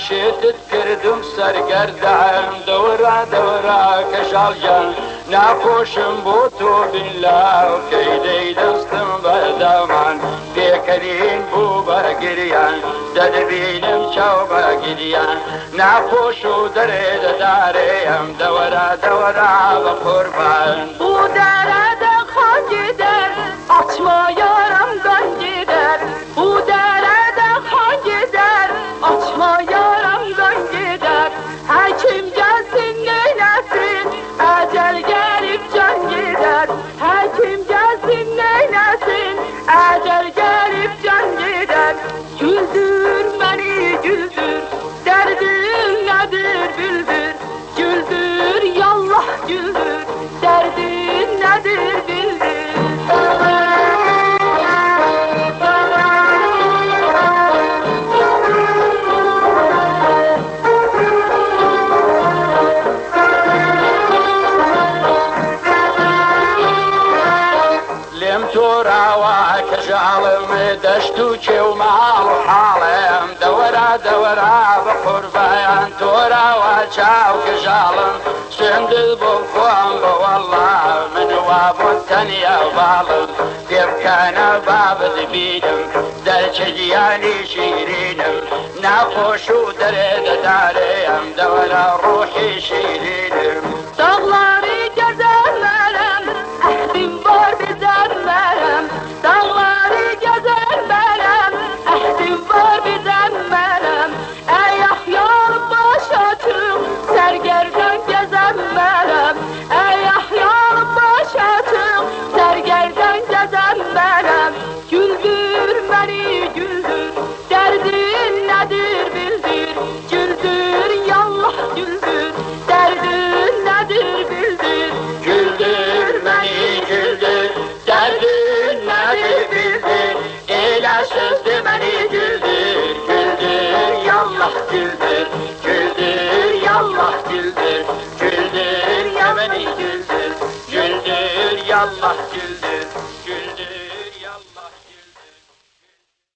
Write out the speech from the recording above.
شێتت کردم سەرگەردەم دەورە دەورە کەژاڵگیان ناخۆشم بۆ تۆ بینلاو کەیدەی دەستم بەردەمان پێکەرین بوو بەگریان دەدەبینم چاو بەگریان ناخۆش و دەرێ دەدارێم دەوەرە دەوەرە بە قوربان Bu derede kan gider, açma yaram kan gider. Bu derede kan gider, açma yaram kan gider. Hekim gelsin neylesin, ecel gelip can gider. Hekim gelsin neylesin, ecel gelip can gider. Güldür beni güldür, derdin nedir bülbül. Güldür yallah güldür, derdin nedir bildir. لێم تۆراوە کەژاڵم دەشت و کێ و ماڵ و حاڵم دەوەرە دەوەرە بە قوربایان تۆراوە چاو کەژاڵم سوێندت بۆ خۆم بەوەڵا من وا بۆ تەنیا باڵم پێبکانە بابت بینم دەرچە گیانی شیرینم ناخۆش و دەرێ دەدارێم دەوەرە ڕۆحی شیرینم Dağları